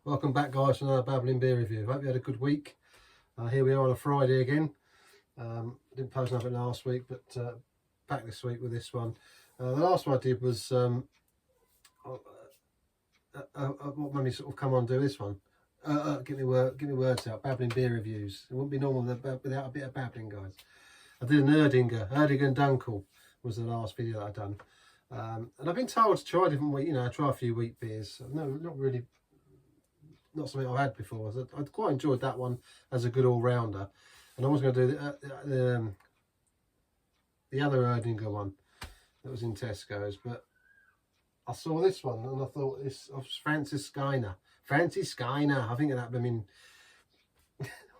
Welcome back, guys, to another Babbling beer review. Hope you had a good week. Here we are on a Friday again. Didn't post nothing last week, but back this week with this one. The last one I did was what made me sort of come on and do this one. Get me words out. Babbling beer reviews. It wouldn't be normal without a bit of babbling, guys. I did an Erdinger and Dunkel was the last video that I'd done. And I've been told to try different wheat, try a few wheat beers. No, not something I've had before. So I'd quite enjoyed that one as a good all-rounder. And I was going to do the other Erdinger one that was in Tesco's, but I saw this one and I thought this of Francis Skyner. I think of that blooming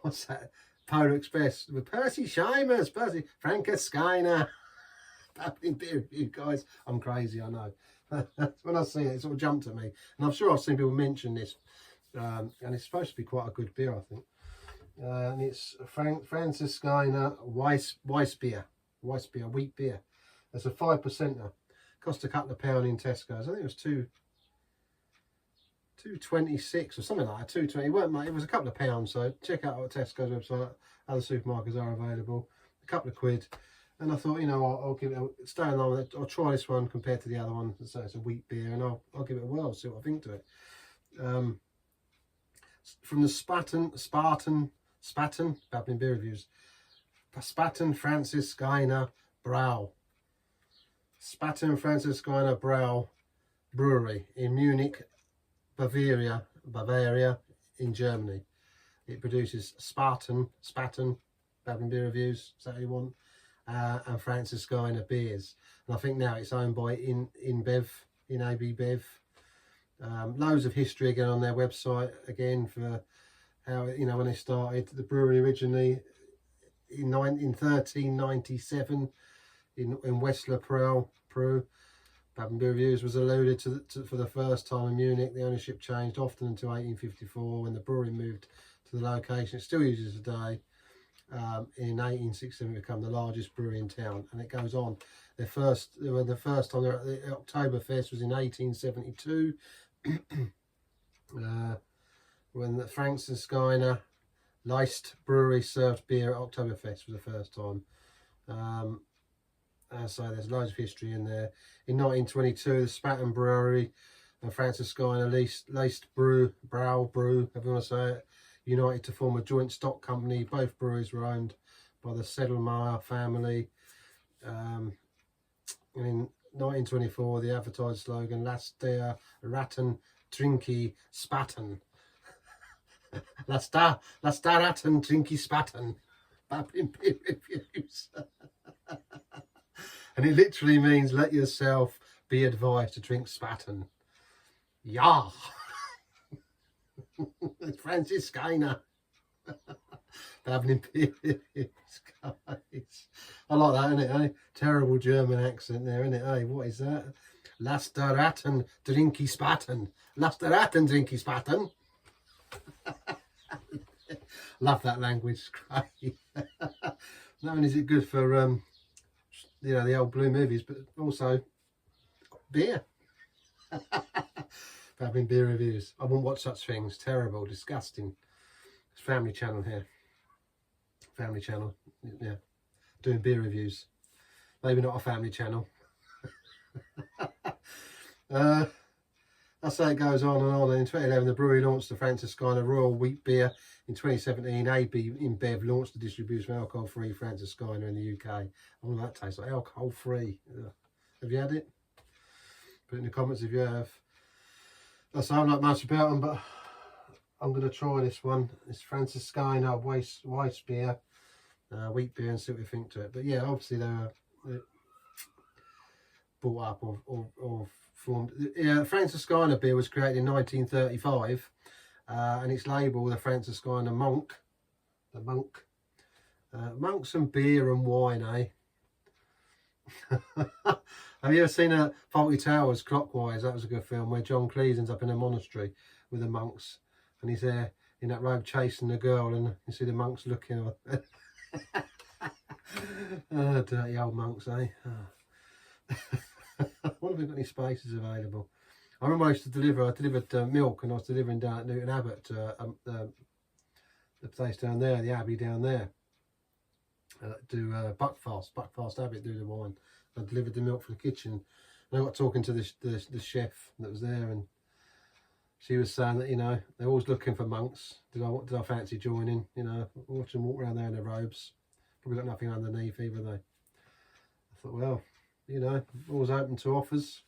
what's that? Polar Express with Percy Shimers, Francis Skyner. Babbling beer review, guys. I'm crazy, I know. When I see it, it sort of jumped at me, and I'm sure I've seen people mention this. And it's supposed to be quite a good beer, I think. And it's Francis Skyner weissbier, wheat beer. It's a 5%er. Cost a couple of £2 in Tesco's. I think it was $2.26 or something like that. $2.20. It weren't much. It was a couple of £. So check out our Tesco's website. Other supermarkets are available. A couple of £. And I thought, I'll give it a stay along with it. I'll try this one compared to the other one. So it's a wheat beer, and I'll give it a whirl, see what I think to it. From the Spartan Babbling beer reviews. Spartan Francis Skyner Brau. Spartan Francis Skyner Brau Brewery in Munich, Bavaria in Germany. It produces Spartan Babbling beer reviews, is that what you want? And Francis Skyner beers. And I think now it's owned by ABV. Loads of history again on their website again for how when they started the brewery originally in 1397 in Weissler, Peru. Babbling beer reviews was alluded to for the first time in Munich. The ownership changed often until 1854 when the brewery moved to the location it still uses today. In 1867 become the largest brewery in town, and it goes on. The first time they were at the Oktoberfest was in 1872. When the Francis Skyner Leist Brewery served beer at Oktoberfest was the first time. So there's loads of history in there. In 1922, the Spaten Brewery and Francis Skyner Leist Brau, however you want to say it, united to form a joint stock company. Both breweries were owned by the Sedelmeier family. And in 1924, the advertised slogan, Lasst der Ratten trinki Spaten. Lasst der Ratten trinki Spaten. Babbling beer reviews. And it literally means let yourself be advised to drink Spaten. Yeah. Francis Skyner. Babbling beer reviews, guys. I like that, innit, eh? Terrible German accent there, innit, eh? What is that? Lasst der Ratten trinki Spaten. Lasst der Ratten trinki Spaten. Love that language, it's great. Not only is it good for the old blue movies, but also beer. Babbling beer reviews. I won't watch such things. Terrible, disgusting. It's Family Channel here. Family Channel, yeah. Doing beer reviews. Maybe not a Family Channel. That's how it goes on and on. And in 2011, the brewery launched the Francis Skyner Royal Wheat Beer. In 2017, AB InBev launched the distribution of alcohol-free Francis Skyner in the UK. I wonder what that tastes like. Alcohol-free. Have you had it? Put it in the comments if you have. I don't know much about them, but I'm going to try this one. It's Francis Skyner weissbier, wheat beer, and see what we think to it. But yeah, obviously they're brought up or formed. Yeah, Francis Skyner beer was created in 1935, and it's labelled the Francis Skyner Monk. The Monk. Monks and beer and wine, eh? Have you ever seen Fawlty Towers Clockwise? That was a good film where John Cleese ends up in a monastery with the monks, and he's there in that robe chasing the girl, and you see the monks looking. Oh, dirty old monks, eh? I wonder if we've got any spaces available. I remember I used to deliver. I delivered milk, and I was delivering down at Newton Abbot, the place down there, the Abbey down there. Do Buckfast Abbot do the wine. I delivered the milk for the kitchen, and I got talking to the chef that was there, and she was saying that, you know, they're always looking for monks. Did I fancy joining? You know, watch them walk around there in their robes. Probably got nothing underneath either, they. I thought, well, you know, always open to offers.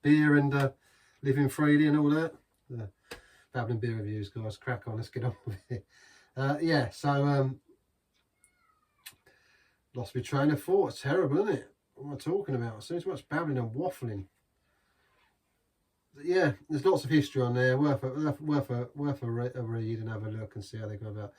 Beer and living freely and all that. Babbling beer reviews, guys. Crack on, let's get on with it. Yeah, so lost my train of thought. It's terrible, isn't it? What am I talking about? So much babbling and waffling. But yeah, there's lots of history on there. Worth a read and have a look and see how they go about.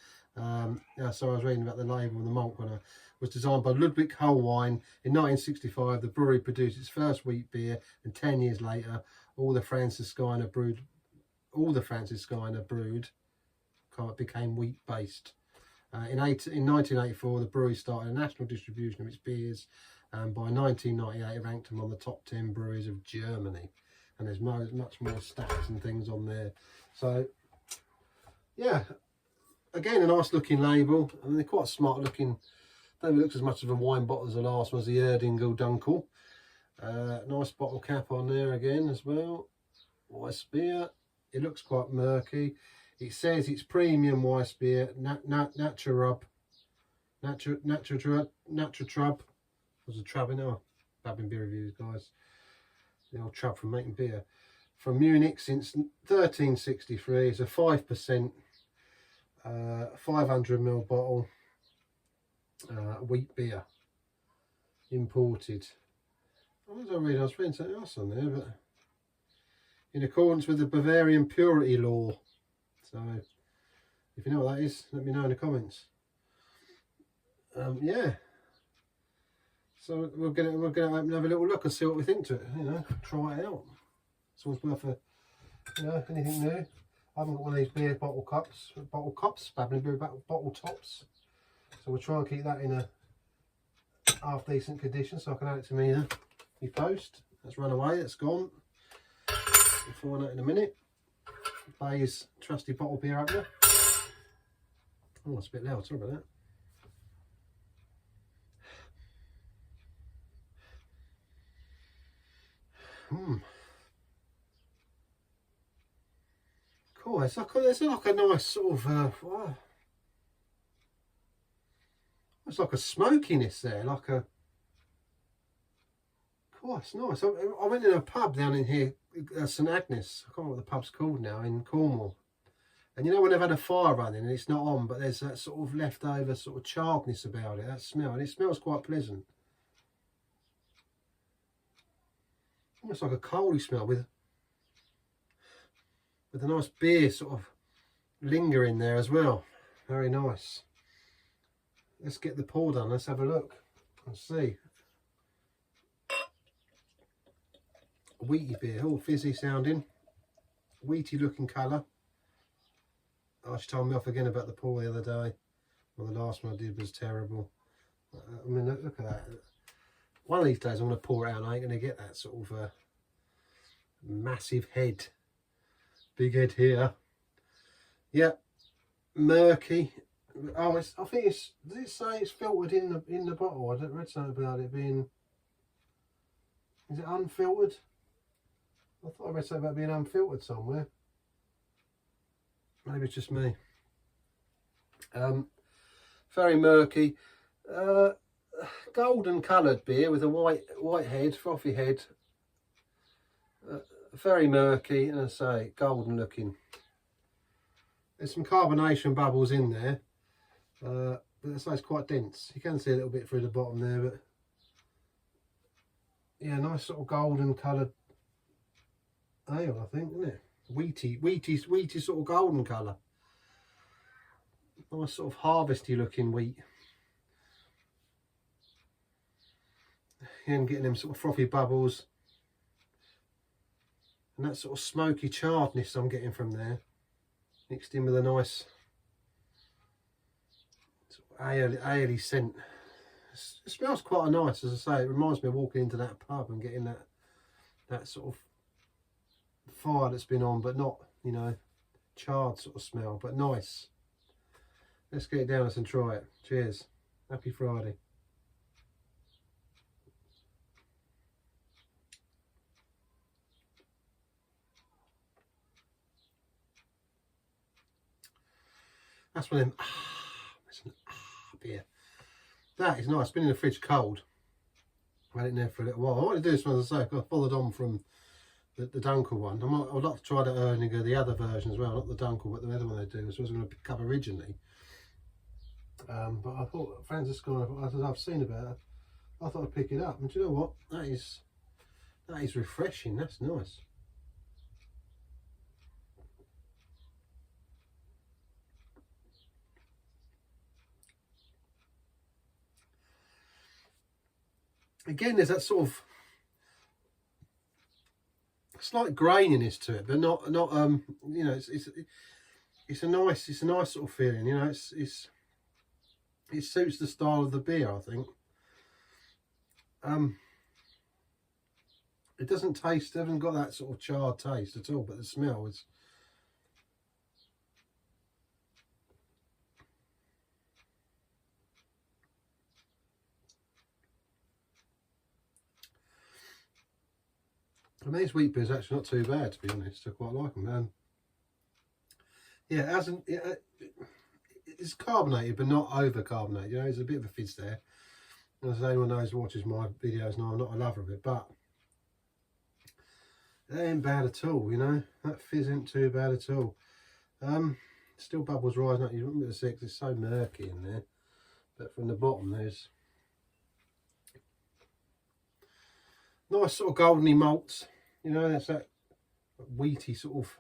Yeah, so I was reading about the label of the malt when I was designed by Ludwig Hohlwein in 1965. The brewery produced its first wheat beer, and 10 years later, all the Franziskaner brewed became wheat based. In 1984, the brewery started a national distribution of its beers, and by 1998, it ranked them on the top 10 breweries of Germany. And there's much more stats and things on there. So, yeah, again, a nice looking label. I mean, they're quite smart looking. Don't even look as much of a wine bottle as the last one, was the Erdingel Dunkel. Nice bottle cap on there again as well. Weissbier. It looks quite murky. It says it's premium Weissbier, Naturtrub. Was a trub in our Babbling beer reviews, guys. The old trub from making beer. From Munich since 1363. It's a 5%, 500ml bottle. Wheat beer. Imported. What was I reading? I was reading something else on there, but in accordance with the Bavarian purity law. So, if you know what that is, let me know in the comments. Yeah. So we're gonna open and have a little look and see what we think to it. You know, try it out. It's always worth a, you know, anything new. I haven't got one of these beer bottle cups, Babbling beer bottle tops. So we'll try and keep that in a half decent condition, so I can add it to me post. That's run away. It's gone. We'll find out in a minute. Bay's trusty bottle beer opener. Oh, it's a bit loud. Sorry about that. Cool. It's like a nice sort of it's like a smokiness there, like a. Cool, it's nice. I went in a pub down in here, St Agnes. I can't remember what the pub's called now, in Cornwall. And you know when they've had a fire running and it's not on, but there's that sort of leftover sort of charredness about it, that smell, and it smells quite pleasant. Almost like a coaly smell with a nice beer sort of lingering there as well. Very nice. Let's get the pour done. Let's have a look and see. Wheaty beer, all fizzy sounding, wheaty looking colour. Oh, she told me off again about the pour the other day. Well, the last one I did was terrible. I mean, look at that. One of these days I'm going to pour it out and I ain't going to get that sort of massive head. Big head here. Yeah, murky. Oh, I think it's. Does it say it's filtered in the bottle? I read something about it being. Is it unfiltered? I thought I read something about being unfiltered somewhere. Maybe it's just me. Very murky. Golden coloured beer with a white head, frothy head. Very murky, and I say golden looking. There's some carbonation bubbles in there, but it's quite dense. You can see a little bit through the bottom there, but yeah, nice sort of golden coloured ale, I think, isn't it? Wheaty sort of golden colour. Nice sort of harvesty looking wheat. And getting them sort of frothy bubbles. And that sort of smoky charredness I'm getting from there. Mixed in with a nice sort of ale-y scent. It smells quite nice, as I say. It reminds me of walking into that pub and getting that sort of fire that's been on, but not, you know, charred sort of smell, but nice. Let's get it down and try it. Cheers. Happy Friday. That's one of them beer. That is nice. It's been in the fridge cold. I had it in there for a little while. I want to do this one, as I say, I followed on from the Dunkel one. I'd like to try the Erdinger, the other version as well, not the Dunkel, but the other one they do. So I was going to pick up originally. But I thought Francisco, as I've seen about it, I thought I'd pick it up. And do you know what? That is refreshing. That's nice. Again, there's that sort of slight graininess to it, but not you know, it's a nice sort of feeling. You know, it suits the style of the beer, I think. It doesn't taste, it hasn't got that sort of charred taste at all, but the smell is. I mean, these wheat beers are actually not too bad, to be honest. I quite like them. Yeah, it hasn't. It's carbonated, but not over carbonated. You know, there's a bit of a fizz there. As anyone knows who watches my videos know, I'm not a lover of it, but it ain't bad at all. You know, that fizz ain't too bad at all. Still bubbles rising up. You wouldn't be able to see it 'cause it's so murky in there. But from the bottom, there's nice sort of goldeny malts. You know, that's that wheaty sort of.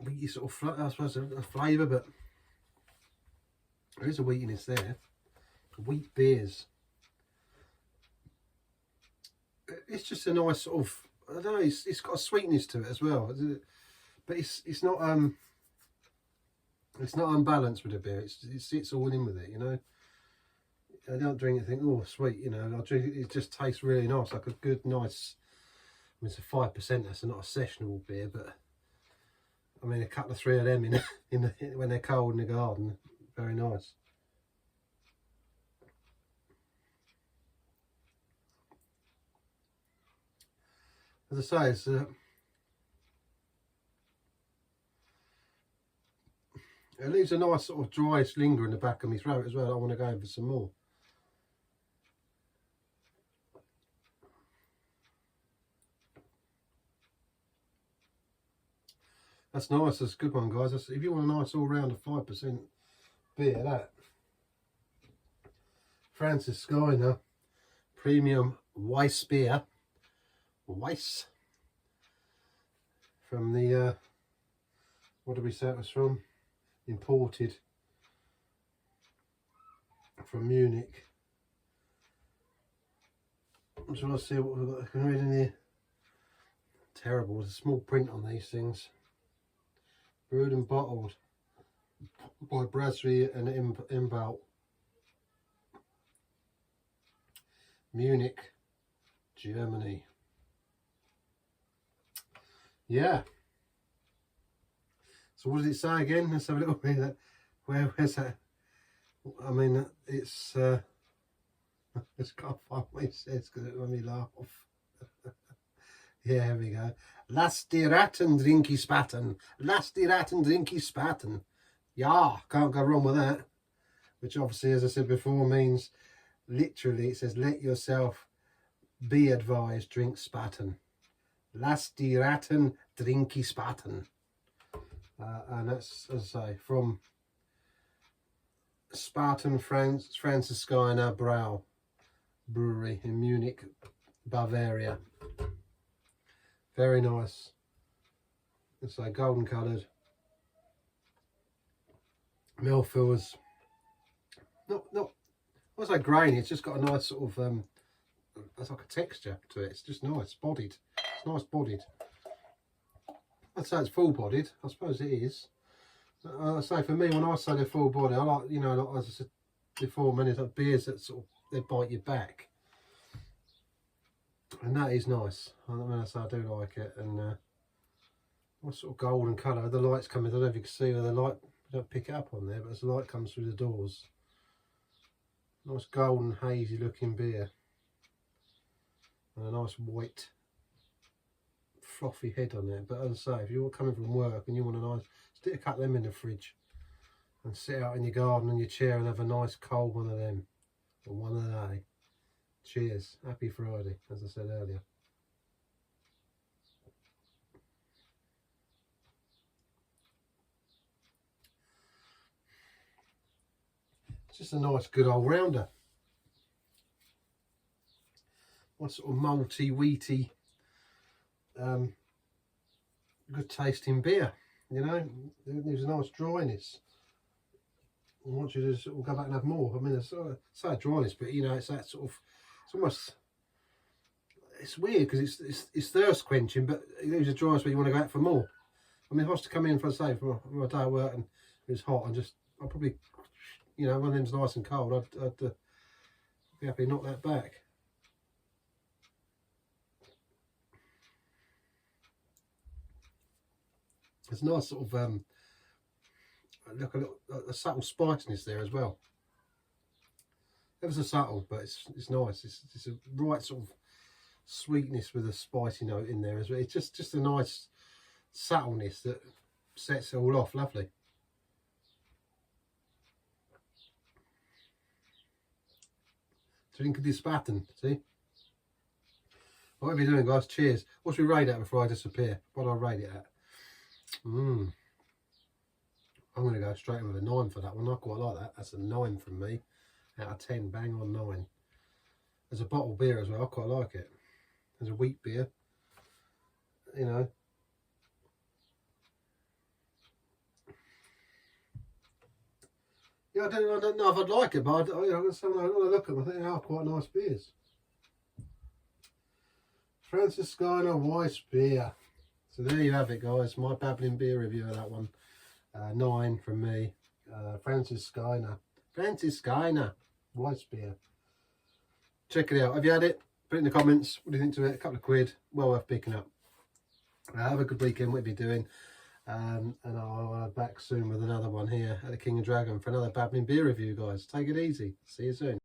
Wheaty sort of, I suppose, a flavour, but there is a wheatiness there. Wheat beers. It's just a nice sort of, I don't know, it's got a sweetness to it as well. But it's not unbalanced with the beer. It sits all in with it, you know. I don't drink it and think, oh, sweet, you know. I drink it, it just tastes really nice, like a good, nice. I mean, it's a 5%. So not a sessionable beer, but I mean, a couple of 3 of them when they're cold in the garden, very nice. As I say, it leaves a nice sort of dry slinger in the back of my throat as well. I want to go in for some more. That's nice. That's a good one, guys. If you want a nice all-round of 5% beer, that Francis Skyner Premium Weissbier, Weiss, from the what did we say it was from? Imported from Munich. I'm trying to see what we've got. I can read in here. Terrible. There's a small print on these things. Brewed and bottled by Brasserie and Imbau, Munich, Germany. Yeah. So what does it say again? Let's have a little bit of that. Where's that? I mean, it's I just can't find what it says because it made me laugh. Yeah, here we go. Lass die Ratten drinky spatten. Lass die Ratten drinky spatten. Yeah, can't go wrong with that. Which obviously, as I said before, means literally it says let yourself be advised, drink spatten. Lass die Ratten drinky spatten. And that's, as I say, from Spaten Franziskaner Brau Brewery in Munich, Bavaria. Very nice. It's like golden coloured. Mouthfeel is not I say grainy. It's just got a nice sort of it's like a texture to it. It's just nice bodied. It's nice bodied. I'd say it's full bodied. I suppose it is. I say for me, when I say they're full body, I like, you know, like as I said before, many like beers that sort of they bite you back, and that is nice. I mean, I say I do like it, and what sort of golden colour. The light's coming. I don't know if you can see where the light. I don't pick it up on there, but as the light comes through the doors, nice golden hazy looking beer, and a nice white fluffy head on there. But as I say, if you're coming from work and you want a nice, stick a couple of them in the fridge and sit out in your garden on your chair and have a nice cold one of them, or one of the day. Cheers. Happy Friday, as I said earlier. It's just a nice good old rounder. One sort of malty, wheaty, good tasting beer, you know. There's a nice dryness. I want you to sort of go back and have more. I mean, it's a dryness, but you know, it's that sort of, it's almost, it's weird because it's thirst quenching, but it leaves a dryness where you want to go out for more. I mean, if I was to come in for, say, for my day at work and it was hot, and I'd probably, you know, one of them's nice and cold, I'd be happy to knock that back. There's nice sort of look, a subtle spiciness there as well. Ever so subtle, but it's nice. It's a right sort of sweetness with a spicy note in there as well. It's just a nice subtleness that sets it all off. Lovely. Drink this pattern, see? Whatever you're doing, guys, cheers. What should we rate it before I disappear? What do I rate it at? I'm going to go straight in with a 9 for that one. I quite like that. That's a 9 from me. Out of 10, bang on 9. There's a bottled beer as well. I quite like it. There's a wheat beer. You know. Yeah, I don't know if I'd like it, but I look at them, I think they are quite nice beers. Franziskaner weissbier. So there you have it, guys. My babbling beer review of that one. 9 from me. Franziskaner weissbier. Check it out. Have you had it? Put it in the comments. What do you think to it? A couple of quid. Well worth picking up. Have a good weekend. What are you doing? And I'll be back soon with another one here at the King&Dragon for another babbling beer review, guys. Take it easy. See you soon.